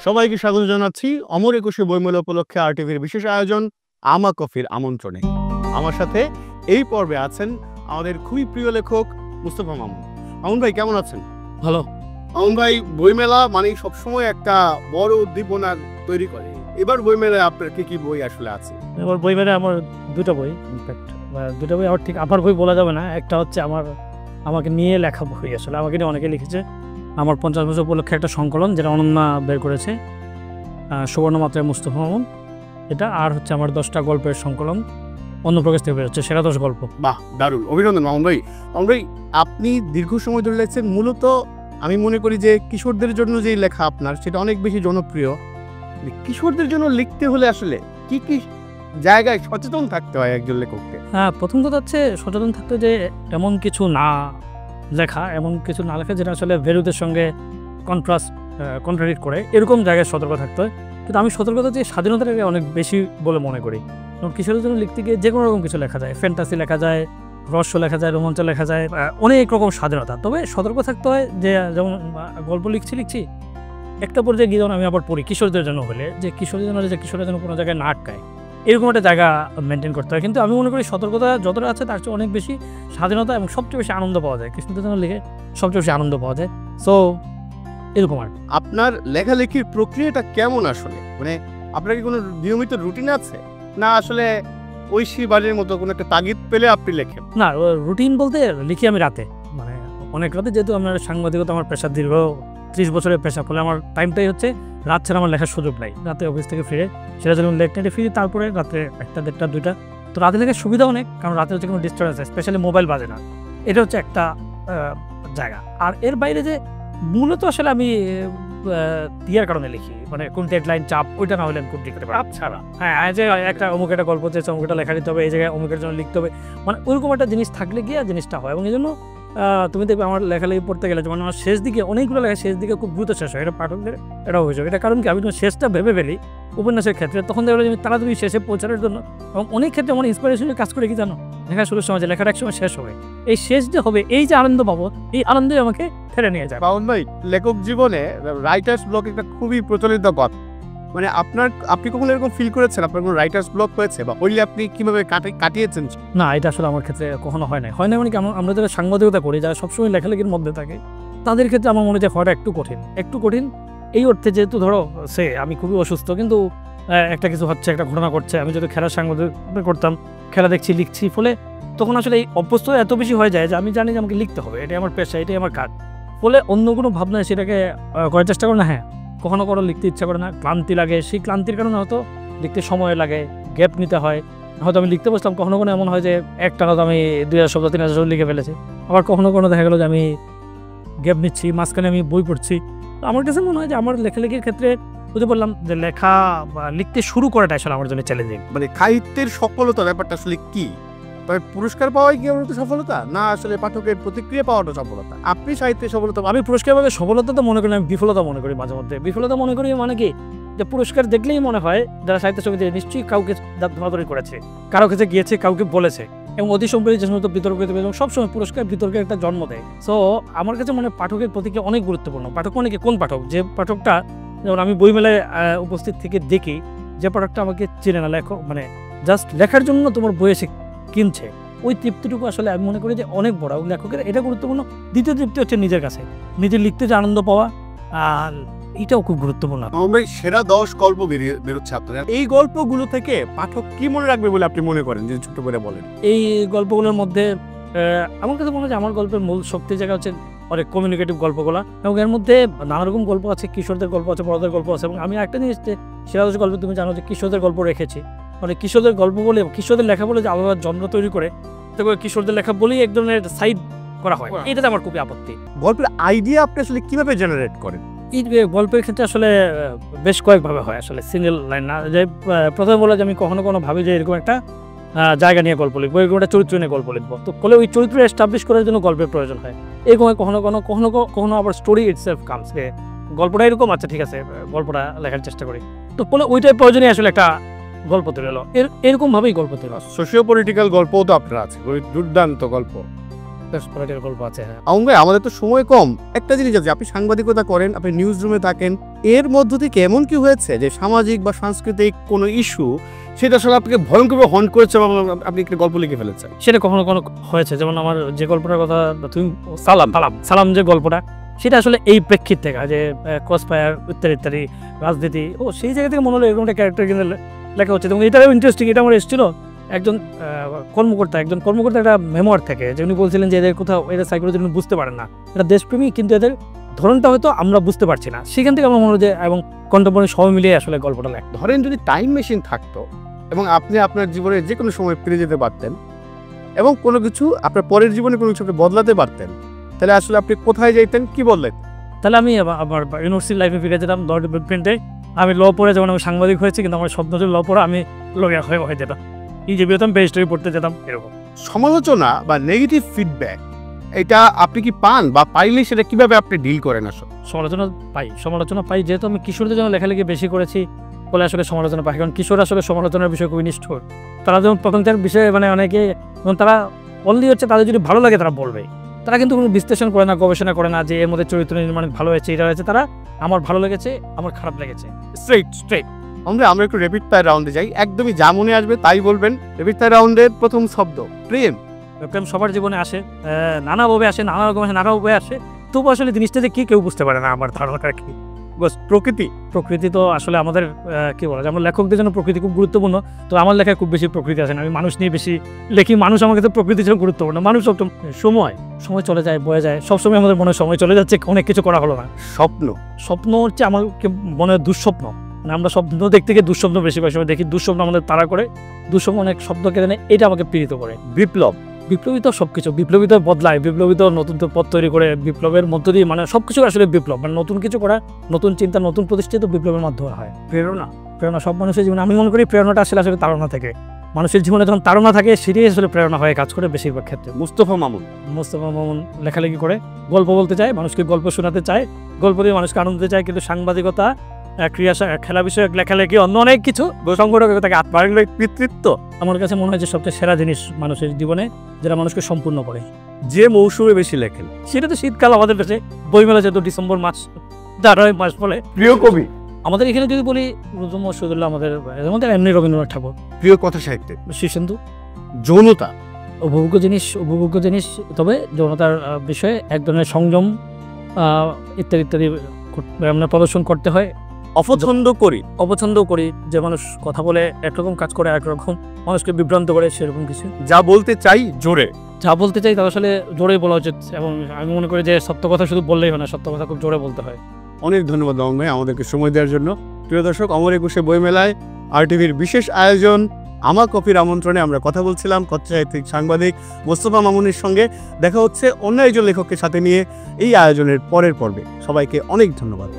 সবাইকে স্বাগত জানাচ্ছি অমর একুশে বইমেলা উপলক্ষে আরটিভির বিশেষ আয়োজন আমা কফির আমন্ত্রণে। আমার সাথে এই পর্বে আছেন আমাদের খুবই প্রিয় লেখক মুস্তফা মামুন। মামুন ভাই কেমন আছেন? ভালো। মামুন ভাই, বইমেলা মানে সবসময় একটা বড় উদ্দীপনা তৈরি করে। এবার বইমেলায় আপনার কি বই আসলে আছে? এবার বইমেলায় আমার দুটো বই, ইনফ্যাক্ট দুটো বই আমার ঠিক আমার বই বলা যাবে না। একটা হচ্ছে আমাকে নিয়ে লেখা বই, আসলে আমাকে নিয়ে অনেকে লিখেছে। আমার 50 বছর উপলক্ষে একটা সংকলন যেটা অনন্যা বের করেছে, সুবর্ণমাত্রায় মুস্তফা মামুন এটা। আর হচ্ছে আমার 10টা গল্পের সংকলন অন্যপ্রকাশ থেকে বেরোচ্ছে, সেরা 10 গল্প। বাহ, দারুণ, অভিনন্দন মামুন ভাই। মামুন ভাই, আপনি দীর্ঘ সময় ধরে লিখছেন। মূলত আমি মনে করি যে কিশোরদের জন্য যেই লেখা আপনার, সেটা অনেক বেশি জনপ্রিয়। কিশোরদের জন্য লিখতে হলে আসলে কি কি জায়গায় সচেতন থাকতে হয় একজন লেখককে? হ্যাঁ, প্রথম কথা হচ্ছে সচেতন থাকতে, যে এমন কিছু না লেখা যেটা আসলে ভ্যালুদের সঙ্গে কন্ট্রাডিক্ট করে, এরকম জায়গায় সতর্ক থাকতে হয়। কিন্তু আমি সতর্কতা যে স্বাধীনতাটাকে অনেক বেশি বলে মনে করি। কারণ কিশোরের জন্য লিখতে গিয়ে যে কোনো রকম কিছু লেখা যায়, ফ্যান্টাসি লেখা যায়, রহস্য লেখা যায়, রোমাঞ্চ লেখা যায়, অনেক রকম স্বাধীনতা। তবে সতর্ক থাকতে হয় যে যেমন গল্প লিখছি একটা পর্যায়ে গিয়ে যখন আমি আবার পড়ি কিশোরদের জন্য হলে, যে কিশোরের জন্য কোনো জায়গায় না আটকায়, এরকম একটা জায়গা মেনটেন করতে হয়। কিন্তু আমি মনে করি সতর্কতা যতটা আছে তার চেয়ে অনেক বেশি স্বাধীনতা এবং সবচেয়ে বেশি আনন্দ পাওয়া যায়। কিশোরদের জন্য লিখে সবচেয়ে বেশি আনন্দ পাওয়া যায়। সো এরকম আর। আপনার লেখালেখির প্রক্রিয়াটা কেমন আসলে? মানে আপনার কি কোনো নিয়মিত রুটিন আছে, না আসলে ঐশী বাড়ির মতো কোনো একটা তাগিদ পেলে আপনি লেখেন? না, রুটিন বলতে লিখি আমি রাতে, মানে অনেক রাতে। যেহেতু আমার সাংবাদিকতা আমার পেশা, দীর্ঘ 30 বছরের পেশা, ফলে আমার টাইমটাই হচ্ছে রাত ছাড়া আমার লেখার সুযোগ নাই। রাতে অফিস থেকে ফিরে সেটা যখন লেট নাইটে ফিরি, তারপরে রাত্রে 1টা, 1:30, 2টা। তো রাতে লেখার সুবিধা অনেক, কারণ রাতে হচ্ছে কোনো ডিস্টার্বেন্স আছে, স্পেশালি মোবাইল বাজে না। এটা হচ্ছে একটা জায়গা। আর এর বাইরে যে মূলত আসলে আমি দিয়ার কারণে লিখি, মানে কোন ডেডলাইন চাপ, ওইটা না হলে আমি কোন লিখতে পারি ছাড়া। হ্যাঁ, যে একটা অমুক একটা গল্প চেয়েছে, অমুকটা লেখা দিতে হবে, এই জায়গায় অমুকের জন্য লিখতে হবে, মানে ওইরকম একটা জিনিস থাকলে গিয়ে জিনিসটা হয়। এবং এই জন্য তুমি দেখবে আমার লেখালেখি পড়তে গেলে, যেমন আমার শেষ দিকে অনেকগুলো লেখা শেষ দিকে খুব দ্রুত শেষ হয়। এটা পাঠকদের এটা অভিযোগ। এটা কারণ কি, আমি যখন শেষটা ভেবে ফেলি উপন্যাসের ক্ষেত্রে, তখন দেখবে আমি তাড়াতাড়ি শেষে পৌঁছানোর জন্য, এবং অনেক ক্ষেত্রে আমার ইন্সপিরেশনের কাজ করে কি জানো, লেখা শুরুর সময় যে লেখাটা একসময় শেষ হবে, এই শেষ যে হবে, এই যে আনন্দ পাবো, এই আনন্দই আমাকে ফেরে নিয়ে যায়। মামুন ভাই, লেখক জীবনে রাইটার্স ব্লক একটা খুবই প্রচলিত পথ। মানে আপনি কখনো এরকম ফিল করেছেন আপনার কোনো রাইটার্স ব্লক হয়েছে, বা হইলে আপনি কিভাবে কাটিয়েছেন? না, এটা আসলে আমার ক্ষেত্রে কখনো হয় না। মানে কি, আমরা যারা সাংবাদিকতা করি, যারা সবসময় লেখালেখির মধ্যে থাকে, তাদের ক্ষেত্রে আমার মনে হয় হওয়াটা একটু কঠিন। এই অর্থে, যেহেতু ধরো আমি খুবই অসুস্থ, কিন্তু একটা কিছু হচ্ছে, একটা ঘটনা ঘটছে, আমি যদি খেলার সাংবাদিকতা করতাম, খেলা দেখছি, লিখছি, ফলে তখন আসলে এই অভ্যস্ত এত বেশি হয়ে যায় যে আমি জানি যে আমাকে লিখতে হবে, এটাই আমার পেশা, এটাই আমার কাজ। ফলে অন্য কোনো ভাবনা সেটাকে করার চেষ্টা করে না। হ্যাঁ, কখনো লিখতে ইচ্ছা করে না, ক্লান্তি লাগে, সেই ক্লান্তির কারণে হয়তো লিখতে সময় লাগে, গ্যাপ নিতে হয়। হয়তো আমি লিখতে বসলাম, কখনো এমন হয় যে একটানা তো আমি 2000 শব্দ 3000 শব্দ লিখে ফেলেছি। আবার কখনো দেখা গেলো যে আমি গ্যাপ নিচ্ছি, মাঝখানে আমি বই পড়ছি। তো আমার কাছে মনে হয় যে আমার লেখালেখির ক্ষেত্রে বুঝতে পারলাম যে লেখা বা লিখতে শুরু করাটা আসলে আমার জন্য চ্যালেঞ্জিং। মানে সাহিত্যের সফলতা ব্যাপারটা আসলে কি? তবে পুরস্কার পাওয়াই কি আমার সফলতা, না আসলে পাঠকের প্রতিক্রিয়া পাওয়াটা সফলতা? আপনি সাহিত্যের সফলতা? আমি পুরস্কার পাবে সফলতা তো মনে করি, আমি বিফলতা মনে করি মাঝে মধ্যে। বিফলতা মনে করি মানে কি, যে পুরস্কার দেখলেই মনে হয় যারা সাহিত্য সমিতি নিশ্চয়ই কাউকে দাবদারি করেছে, কারো কাছে গিয়েছে, কাউকে বলেছে, এবং অতি সম্প্রতি যে সমস্ত বিতর্ক, এবং সবসময় পুরস্কার বিতর্কের একটা জন্ম দেয়। সো আমার কাছে মনে হয় পাঠকের প্রতিক্রিয়া অনেক গুরুত্বপূর্ণ। পাঠক মানে কি, কোন পাঠক? যে পাঠকটা, যেমন আমি বইমেলায় উপস্থিত থেকে দেখি যে পাঠকটা আমাকে চেনে না, লেখক মানে জাস্ট লেখার জন্য তোমার বই এসে কিনছে, ওই তৃপ্তিটুকু আসলে আমি মনে করি যে অনেক বড়। লেখকের এটা গুরুত্বপূর্ণ। দ্বিতীয় তৃপ্তি হচ্ছে নিজের কাছে, নিজের লিখতে যে আনন্দ পাওয়া, আর এটাও খুব গুরুত্বপূর্ণ। সেরা 10 গল্প বেরোচ্ছে আপনার, এই গল্পগুলো থেকে পাঠক কি মনে রাখবে বলে আপনি মনে করেন, যে ছোট করে বলেন? এই গল্পগুলোর মধ্যে আমার কাছে মনে হয় যে আমার গল্পের মূল শক্তির জায়গা হচ্ছে অনেক কমিউনিকেটিভ গল্পগুলো, এবং এর মধ্যে নানা রকম গল্প আছে, কিশোরদের গল্প আছে, বড়দের গল্প আছে। এবং আমি একটা জিনিস, যে সেরা 10 গল্পে তুমি জানো যে কিশোরদের গল্প রেখেছি, মানে কিশোরদের গল্প বলে, কিশোরদের লেখা বলে যে আলাদা জন্ম তৈরি করে, তবে কিশোরদের লেখা বলেই এক ধরনের সাইড করা হয়, এটাতে আমার খুবই আপত্তি। গল্পের আইডিয়া আপনি আসলে কিভাবে জেনারেট করেন? এই গল্পের ক্ষেত্রে আসলে বেশ কয়েকভাবে হয়, আসলে সিঙ্গেল লাইন না। যে প্রথমে বলে যে আমি কখনো ভাবি যে এরকম একটা জায়গা নিয়ে গল্প লিখবো, এরকম একটা চরিত্র নিয়ে গল্প লিখবো, তো ফলে ওই চরিত্র এস্টাবলিশ করার জন্য গল্পের প্রয়োজন হয়। এরকম কখনো আবার স্টোরি ইটসেলফ কামস, যে গল্পটা এরকম, আচ্ছা ঠিক আছে, গল্পটা লেখার চেষ্টা করি, তো ফলে ওইটাই প্রয়োজনে আসলে একটা গল্প তৈরি হলো। এরকম ভাবেই গল্প তৈরি হয়। সোশিও পলিটিক্যাল গল্পও তো আপনার আছে, দুর্দান্ত গল্প। কোয়ালিটির গল্প আছে। হ্যাঁ, মামুন ভাই আমাদের তো সময় কম, একটা জিনিস আছে, আপনি সাংবাদিকতা করেন, আপনি নিউজ রুমে থাকেন, এর মধ্য থেকে এমন কি হয়েছে যে সামাজিক বা সাংস্কৃতিক কোনো ইস্যু সেটা আসলে আপনাকে ভয়ঙ্করভাবে হন্ট করেছে এবং আপনি একটা গল্প লিখে ফেলেছেন? সেটা কখনো কখনো হয়েছে। যেমন আমার যে গল্পটার কথা তুমি সালাম যে গল্পটা, সেটা আসলে এই প্রেক্ষিত থেকে যে ক্রসফায়ার ইত্যাদি ইত্যাদি রাজনীতি, সেই জায়গা থেকে মনে হলো এরকম একটা ক্যারেক্টার কিন্তু লেখা হচ্ছে। এবং এটাও ইন্টারেস্টিং, এটা আমার এসেছিল একজন কর্মকর্তা একটা মেমোয়ার থেকে, যে উনি বলছিলেন যে এদের কোথাও এদের সাইকোলজি বুঝতে পারেন না, এটা দেশপ্রেমী, কিন্তু এদের ধরনটা হয়তো আমরা বুঝতে পারছি না। সেখান থেকে আমার মনে হয় যে এবং কন্টেম্পোরারি সবাই মিলিয়ে আসলে গল্পটা লেখা। ধরেন যদি টাইম মেশিন থাকতো এবং আপনি আপনার জীবনের যে কোনো সময় ফিরে যেতে পারতেন এবং কোনো কিছু আপনার পরের জীবনে কোনো কিছু আপনি বদলাতে পারতেন, তাহলে আসলে আপনি কোথায় যাইতেন, কি বললেন? তাহলে আমি আমার ইউনিভার্সিটি লাইফে ফিরে যেতাম, ল ডিপার্টমেন্টে। আমি ল পড়ে, যেমন আমি সাংবাদিক হয়েছি, কিন্তু আমার স্বপ্ন ছিল ল পড়ে আমি লয়ার হয়ে যেতাম, ইজিবি হতাম, বেস্টরি পড়তে যেতাম, এরকম। সমালোচনা বা নেগেটিভ ফিডব্যাক এটা আপনি কি পান, বা পাইলে সেটা কিভাবে আপনি ডিল করেন? আসলে সমালোচনা পাই, যেহেতু আমি কিশোরদের জন্য লেখালেখি বেশি করেছি বলে আসলে সমালোচনা পাই। কারণ কিশোর আসলে সমালোচনার বিষয় খুবই নিষ্ঠুর। তারা যেমন প্রথমটার বিষয়ে অনেকে তারা অনলি হচ্ছে তাদের যদি ভালো লাগে তারা বলবে, তারা কিন্তু কোনো বিশ্লেষণ করে না, গবেষণা করে না যে এর মধ্যে চরিত্র নির্মাণ ভালো হয়েছে, এটা হয়েছে। তারা আমার ভালো লেগেছে, আমার খারাপ লেগেছে, স্ট্রেট। আমরা একটু র্যাপিড ফায়ার রাউন্ডে যাই, একদমই যা মনে আসবে তাই বলবেন। র্যাপিড ফায়ার রাউন্ডের প্রথম শব্দ প্রেম। প্রেম সবার জীবনে আসে, নানাভাবে আসে, নানা রকম আসে, নানাভাবে আসে। তবু আসলে জিনিসটা যে কি কেউ বুঝতে পারে না, আমার ধারণাটা কি। প্রকৃতি তো আসলে আমাদের কি বলা যায়, আমার লেখকদের জন্য প্রকৃতি খুব গুরুত্বপূর্ণ। তো আমার লেখায় খুব বেশি প্রকৃতি আছে না, আমি মানুষ নিয়ে বেশি লেখি। মানুষ আমার কাছে প্রকৃতির জন্য গুরুত্বপূর্ণ। মানুষ সময় চলে যায়, বয়ে যায়, সবসময় আমাদের মনে সময় চলে যাচ্ছে, অনেক কিছু করা হলো না। স্বপ্ন হচ্ছে আমাকে মনে হয় দুঃস্বপ্ন, আমরা স্বপ্ন দেখতে গিয়ে দুঃস্বপ্ন বেশিরভাগ সময় দেখি। দুঃস্বপ্ন আমাদের তাড়া করে, দুঃস্বপ্ন অনেক শব্দ কেড়ে নেয়, এটা আমাকে পীড়িত করে। বিপ্লবী তো সবকিছু, বিপ্লবী তো বদলায়, বিপ্লবী তো নতুন পথ তৈরি করে, বিপ্লবের মধ্য দিয়ে সবকিছু আসলে বিপ্লব, নতুন কিছু করা, নতুন চিন্তা, নতুন প্রতিষ্ঠিত বিপ্লবের মাধ্যমে হয়। প্রেরণা সব মানুষের জীবনে, আমি মনে করি প্রেরণাটা আসলে তাড়না থেকে, মানুষের জীবনে যখন তাড়না থাকে সেটাই আসলে প্রেরণা হয়ে কাজ করে বেশিরভাগ ক্ষেত্রে। মুস্তফা মামুন লেখালেখি করে, গল্প বলতে চায়, মানুষকে গল্প শোনাতে চায়, গল্প দিয়ে মানুষকে আনন্দ দিতে চায়। কিন্তু সাংবাদিকতা, ক্রিয়া, খেলা বিষয়ক লেখালেখি, অনেক কিছু, সংগঠকতাকে আত্মার পিতৃত্ব আমার কাছে মনে হয় যে সবচেয়ে সেরা জিনিস মানুষের জীবনে, যেটা মানুষকে সম্পূর্ণ করে। যে মৌসুমে বেশি লেখেন সেটা তো শীতকাল। আমাদের কাছে বইমেলা যেহেতু ডিসেম্বর মাস, জানুয়ারি মাস বলে। প্রিয় কবি আমাদের এখানে যদি বলি নজরুল মসজিদুল্লাহ, আমাদের এমনি রবীন্দ্রনাথ ঠাকুর। প্রিয় কথা সাহিত্যে শীর্ষেন্দু। যৌনতা উপভোগ্য জিনিস, তবে যৌনতার বিষয়ে এক ধরনের সংযম ইত্যাদি ইত্যাদি প্রদর্শন করতে হয়। অপছন্দ করি যে মানুষ কথা বলে একরকম, কাজ করে একরকম, মানুষকে বিভ্রান্ত করে, সেরকম কিছু। যা বলতে চাই তা আসলে জোরে বলা উচিত। এবং আমি মনে করি যে সত্য কথা শুধু বললেই হয় না, সত্য কথা খুব জোরে বলতে হয়। অনেক ধন্যবাদ মামুন ভাই আমাদেরকে সময় দেওয়ার জন্য। প্রিয় দর্শক, অমর একুশে বইমেলায় RTVর বিশেষ আয়োজন আমার কফির আমন্ত্রণে আমরা কথা বলছিলাম কথাসাহিত্যিক সাংবাদিক মোস্তফা মামুনের সঙ্গে। দেখা হচ্ছে অন্য একজন লেখকের সাথে নিয়ে এই আয়োজনের পরের পর্বে। সবাইকে অনেক ধন্যবাদ।